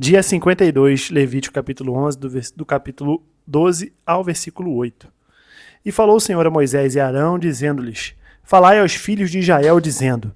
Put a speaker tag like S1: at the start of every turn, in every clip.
S1: Dia 52, Levítico capítulo 11, do capítulo 12 ao versículo 8. E falou o Senhor a Moisés e a Arão, dizendo-lhes: Falai aos filhos de Israel, dizendo: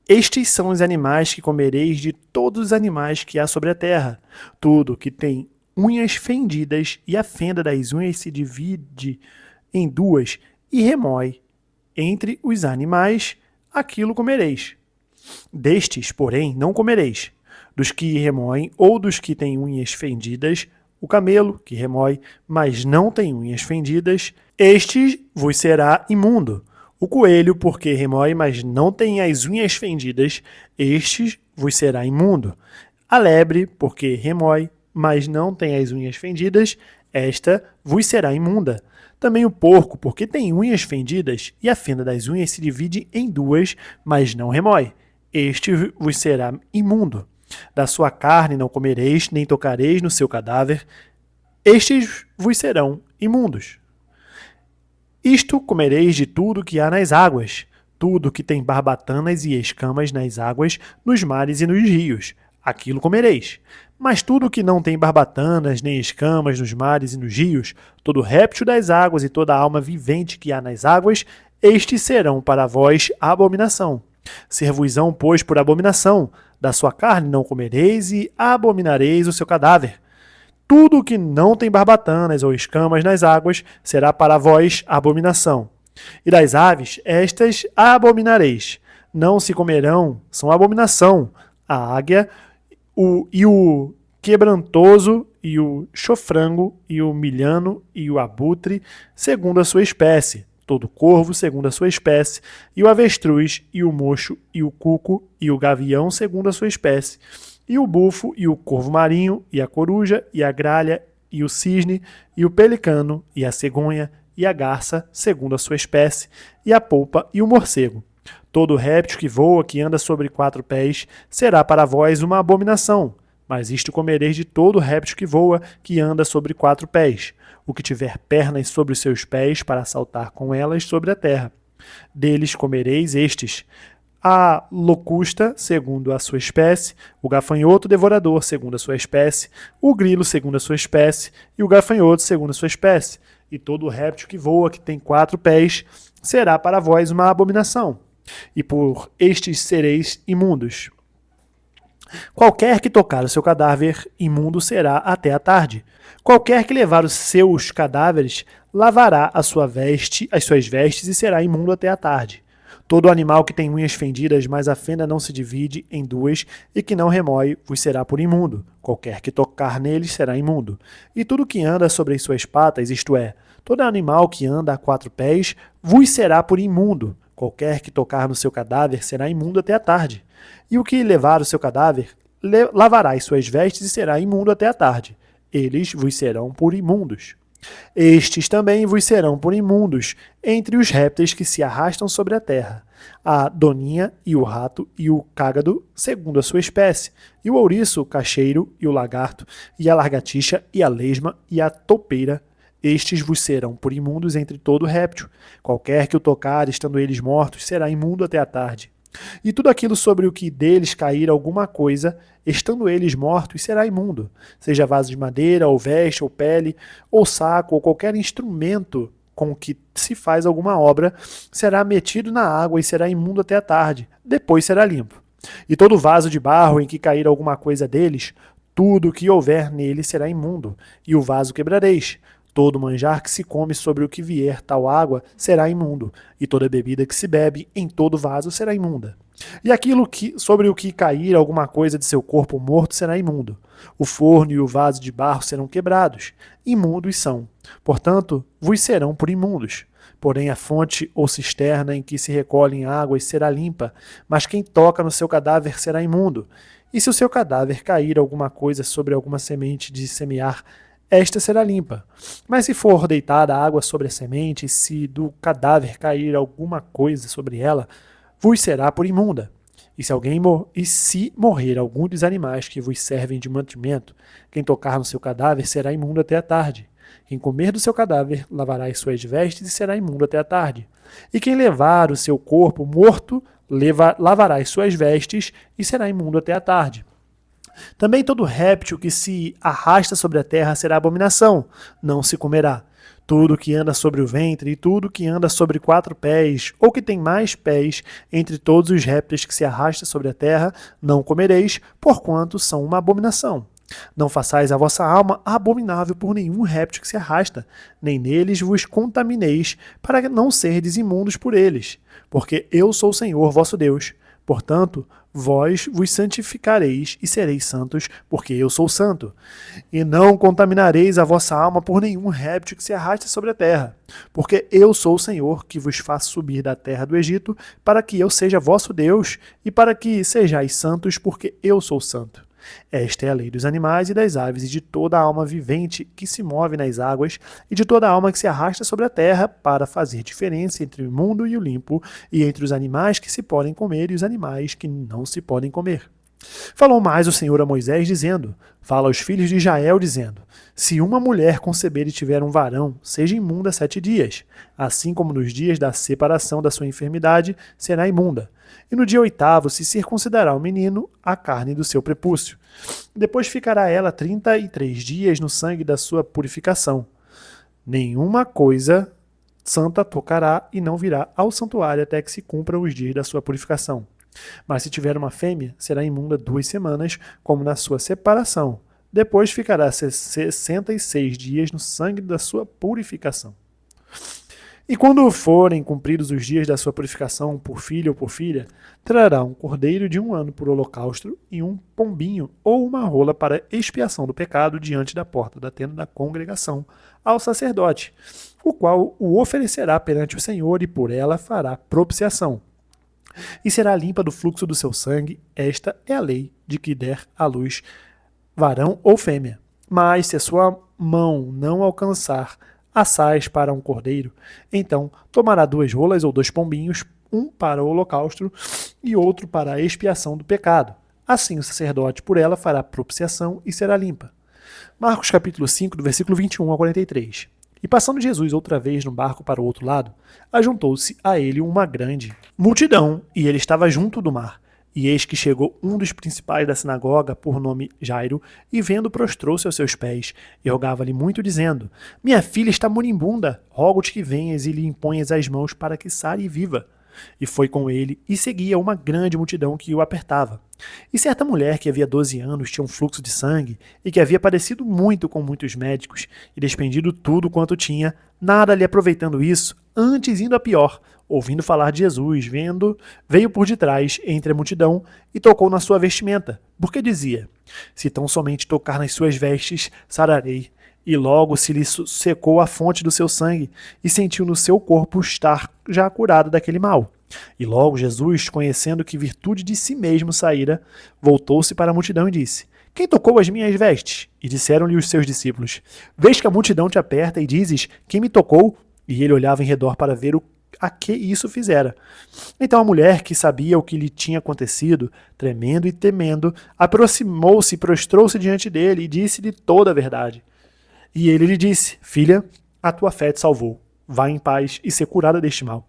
S1: Estes são os animais que comereis de todos os animais que há sobre a terra. Tudo que tem unhas fendidas e a fenda das unhas se divide em duas e remói entre os animais, aquilo comereis. Destes, porém, não comereis. Dos que remoem ou dos que têm unhas fendidas, o camelo, que remói, mas não tem unhas fendidas, este vos será imundo. O coelho, porque remói, mas não tem as unhas fendidas, este vos será imundo. A lebre, porque remói, mas não tem as unhas fendidas, esta vos será imunda. Também o porco, porque tem unhas fendidas, e a fenda das unhas se divide em duas, mas não remói. Este vos será imundo. Da sua carne não comereis, nem tocareis no seu cadáver. Estes vos serão imundos. Isto comereis de tudo que há nas águas, tudo que tem barbatanas e escamas nas águas, nos mares e nos rios. Aquilo comereis. Mas tudo que não tem barbatanas nem escamas nos mares e nos rios, todo réptil das águas e toda alma vivente que há nas águas, estes serão para vós abominação. Ser-vos-ão, pois, por abominação. Da sua carne não comereis e abominareis o seu cadáver. Tudo que não tem barbatanas ou escamas nas águas será para vós abominação. E das aves, estas abominareis. Não se comerão, são abominação, a águia, o quebrantoso, e o chofrango, e o milhano, e o abutre, segundo a sua espécie. Todo corvo, segundo a sua espécie, e o avestruz, e o mocho, e o cuco, e o gavião, segundo a sua espécie, e o bufo, e o corvo marinho, e a coruja, e a gralha, e o cisne, e o pelicano, e a cegonha, e a garça, segundo a sua espécie, e a polpa, e o morcego. Todo réptil que voa, que anda sobre 4 pés, será para vós uma abominação. Mas isto comereis de todo réptil que voa, que anda sobre 4 pés. O que tiver pernas sobre os seus pés, para saltar com elas sobre a terra. Deles comereis estes: a locusta, segundo a sua espécie, o gafanhoto devorador, segundo a sua espécie, o grilo, segundo a sua espécie, e o gafanhoto, segundo a sua espécie. E todo réptil que voa, que tem 4 pés, será para vós uma abominação. E por estes sereis imundos. Qualquer que tocar o seu cadáver, imundo será até a tarde. Qualquer que levar os seus cadáveres, lavará as suas vestes e será imundo até a tarde. Todo animal que tem unhas fendidas, mas a fenda não se divide em duas e que não remói, vos será por imundo. Qualquer que tocar neles será imundo. E tudo que anda sobre as suas patas, isto é, todo animal que anda a 4 pés, vos será por imundo. Qualquer que tocar no seu cadáver será imundo até a tarde. E o que levar o seu cadáver, lavará as suas vestes e será imundo até a tarde. Eles vos serão por imundos. Estes também vos serão por imundos, entre os répteis que se arrastam sobre a terra, a doninha e o rato e o cágado, segundo a sua espécie, e o ouriço, o cacheiro e o lagarto, e a largatixa e a lesma e a toupeira. Estes vos serão por imundos entre todo réptil. Qualquer que o tocar, estando eles mortos, será imundo até a tarde. E tudo aquilo sobre o que deles cair alguma coisa, estando eles mortos, será imundo, seja vaso de madeira, ou veste, ou pele, ou saco, ou qualquer instrumento com que se faz alguma obra, será metido na água e será imundo até a tarde, depois será limpo. E todo vaso de barro em que cair alguma coisa deles, tudo o que houver nele será imundo, e o vaso quebrareis. Todo manjar que se come sobre o que vier tal água será imundo, e toda bebida que se bebe em todo vaso será imunda. E aquilo sobre o que cair alguma coisa de seu corpo morto será imundo. O forno e o vaso de barro serão quebrados, imundos são. Portanto, vos serão por imundos. Porém a fonte ou cisterna em que se recolhem águas será limpa, mas quem toca no seu cadáver será imundo. E se o seu cadáver cair alguma coisa sobre alguma semente de semear, esta será limpa. Mas se for deitada água sobre a semente, e se do cadáver cair alguma coisa sobre ela, vos será por imunda. E se morrer algum dos animais que vos servem de mantimento, quem tocar no seu cadáver será imundo até a tarde. Quem comer do seu cadáver lavará as suas vestes e será imundo até a tarde. E quem levar o seu corpo morto lavará as suas vestes e será imundo até a tarde. Também todo réptil que se arrasta sobre a terra será abominação, não se comerá. Tudo que anda sobre o ventre e tudo que anda sobre 4 pés, ou que tem mais pés, entre todos os répteis que se arrastam sobre a terra, não comereis, porquanto são uma abominação. Não façais a vossa alma abominável por nenhum réptil que se arrasta, nem neles vos contamineis, para não serdes imundos por eles. Porque eu sou o Senhor vosso Deus. Portanto, vós vos santificareis e sereis santos, porque eu sou santo. E não contaminareis a vossa alma por nenhum réptil que se arraste sobre a terra, porque eu sou o Senhor que vos faço subir da terra do Egito, para que eu seja vosso Deus, e para que sejais santos, porque eu sou santo. Esta é a lei dos animais e das aves e de toda a alma vivente que se move nas águas e de toda a alma que se arrasta sobre a terra, para fazer diferença entre o imundo e o limpo, e entre os animais que se podem comer e os animais que não se podem comer. Falou mais o Senhor a Moisés, dizendo: Fala aos filhos de Israel, dizendo: Se uma mulher conceber e tiver um varão, seja imunda 7 dias. Assim como nos dias da separação da sua enfermidade, será imunda. E no dia 8º se circuncidará o menino a carne do seu prepúcio. Depois ficará ela 33 dias no sangue da sua purificação. Nenhuma coisa santa tocará e não virá ao santuário até que se cumpram os dias da sua purificação. Mas se tiver uma fêmea, será imunda 2 semanas, como na sua separação. Depois ficará 66 dias no sangue da sua purificação. E quando forem cumpridos os dias da sua purificação por filho ou por filha, trará um cordeiro de 1 ano por holocausto e um pombinho ou uma rola para expiação do pecado diante da porta da tenda da congregação ao sacerdote, o qual o oferecerá perante o Senhor e por ela fará propiciação. E será limpa do fluxo do seu sangue. Esta é a lei de que der à luz varão ou fêmea. Mas se a sua mão não alcançar assaz para um cordeiro, então tomará 2 rolas ou 2 pombinhos, um para o holocausto e outro para a expiação do pecado. Assim o sacerdote por ela fará propiciação e será limpa. Marcos capítulo 5, do versículo 21 ao 43. E passando Jesus outra vez no barco para o outro lado, ajuntou-se a ele uma grande multidão, e ele estava junto do mar. E eis que chegou um dos principais da sinagoga, por nome Jairo, e vendo prostrou-se aos seus pés, e rogava-lhe muito, dizendo: Minha filha está moribunda, rogo-te que venhas e lhe imponhas as mãos para que sare e viva. E foi com ele, e seguia uma grande multidão que o apertava. E certa mulher que havia 12 anos tinha um fluxo de sangue, e que havia padecido muito com muitos médicos, e despendido tudo quanto tinha, nada lhe aproveitando isso, antes indo a pior, ouvindo falar de Jesus, veio por detrás, entre a multidão, e tocou na sua vestimenta, porque dizia: Se tão somente tocar nas suas vestes, sararei. E logo se lhe secou a fonte do seu sangue, e sentiu no seu corpo estar já curado daquele mal. E logo Jesus, conhecendo que virtude de si mesmo saíra, voltou-se para a multidão e disse: Quem tocou as minhas vestes? E disseram-lhe os seus discípulos: Vês que a multidão te aperta e dizes: Quem me tocou? E ele olhava em redor para ver a que isso fizera. Então a mulher, que sabia o que lhe tinha acontecido, tremendo e temendo, aproximou-se e prostrou-se diante dele e disse-lhe toda a verdade. E ele lhe disse: Filha, a tua fé te salvou. Vá em paz e ser curada deste mal.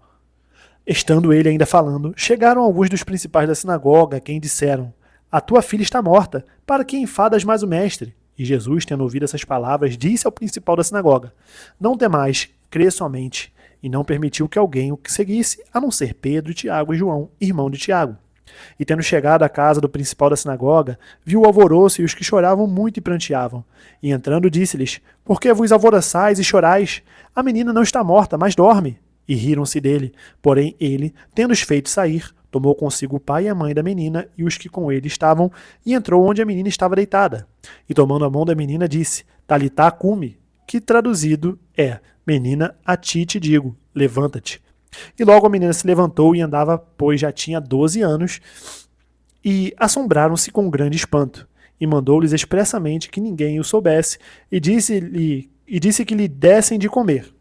S1: Estando ele ainda falando, chegaram alguns dos principais da sinagoga, quem disseram: A tua filha está morta, para que enfadas mais o mestre? E Jesus, tendo ouvido essas palavras, disse ao principal da sinagoga: Não temais, crê somente. E não permitiu que alguém o seguisse, a não ser Pedro, Tiago e João, irmão de Tiago. E tendo chegado à casa do principal da sinagoga, viu o alvoroço e os que choravam muito e pranteavam. E entrando disse-lhes: Por que vos alvoroçais e chorais? A menina não está morta, mas dorme. E riram-se dele. Porém ele, tendo-os feito sair, tomou consigo o pai e a mãe da menina e os que com ele estavam, e entrou onde a menina estava deitada. E tomando a mão da menina disse: Talitá cumi, que traduzido é: Menina, a ti te digo, levanta-te. E logo a menina se levantou e andava, pois já tinha 12 anos, e assombraram-se com grande espanto. E mandou-lhes expressamente que ninguém o soubesse, e disse que lhe dessem de comer.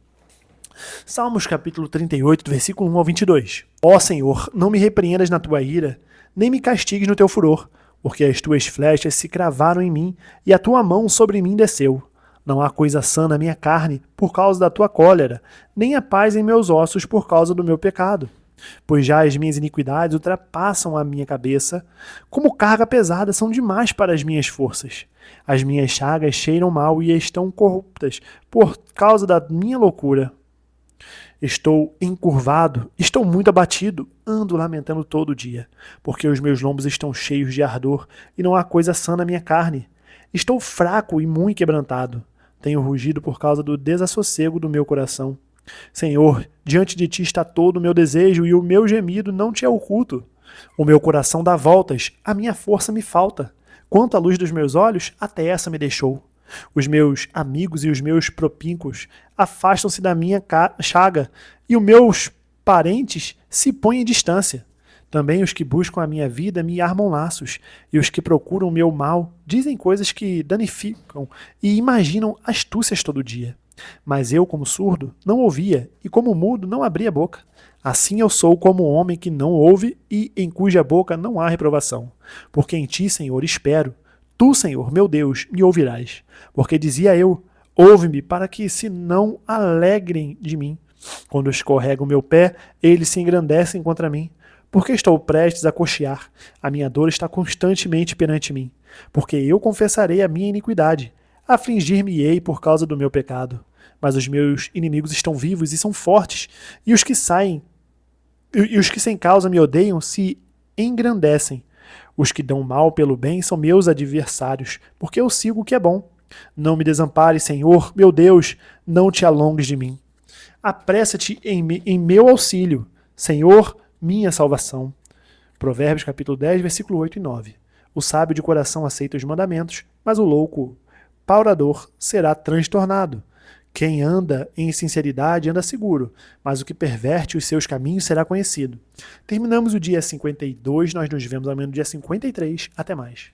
S1: Salmos capítulo 38, do versículo 1 ao 22. Ó Senhor, não me repreendas na tua ira, nem me castigues no teu furor, porque as tuas flechas se cravaram em mim, e a tua mão sobre mim desceu. Não há coisa sã na minha carne por causa da tua cólera, nem há paz em meus ossos por causa do meu pecado. Pois já as minhas iniquidades ultrapassam a minha cabeça, como carga pesada são demais para as minhas forças. As minhas chagas cheiram mal e estão corruptas por causa da minha loucura. Estou encurvado, estou muito abatido, ando lamentando todo o dia, porque os meus lombos estão cheios de ardor e não há coisa sã na minha carne. Estou fraco e muito quebrantado. Tenho rugido por causa do desassossego do meu coração. Senhor, diante de ti está todo o meu desejo e o meu gemido não te é oculto. O meu coração dá voltas, a minha força me falta. Quanto à luz dos meus olhos, até essa me deixou. Os meus amigos e os meus propíncos afastam-se da minha chaga, e os meus parentes se põem em distância. Também os que buscam a minha vida me armam laços, e os que procuram o meu mal dizem coisas que danificam e imaginam astúcias todo dia. Mas eu, como surdo, não ouvia, e como mudo, não abria a boca. Assim eu sou como um homem que não ouve e em cuja boca não há reprovação. Porque em ti, Senhor, espero. Tu, Senhor, meu Deus, me ouvirás. Porque dizia eu, ouve-me para que se não alegrem de mim. Quando escorrega o meu pé, eles se engrandecem contra mim. Porque estou prestes a coxear, a minha dor está constantemente perante mim. Porque eu confessarei a minha iniquidade, afligir-me-ei por causa do meu pecado. Mas os meus inimigos estão vivos e são fortes, e os que sem causa me odeiam se engrandecem. Os que dão mal pelo bem são meus adversários, porque eu sigo o que é bom. Não me desampares, Senhor, meu Deus, não te alongues de mim. Apressa-te em meu auxílio, Senhor, minha salvação. Provérbios capítulo 10, versículo 8 e 9. O sábio de coração aceita os mandamentos, mas o louco paurador será transtornado. Quem anda em sinceridade anda seguro, mas o que perverte os seus caminhos será conhecido. Terminamos o dia 52, nós nos vemos amanhã no dia 53. Até mais.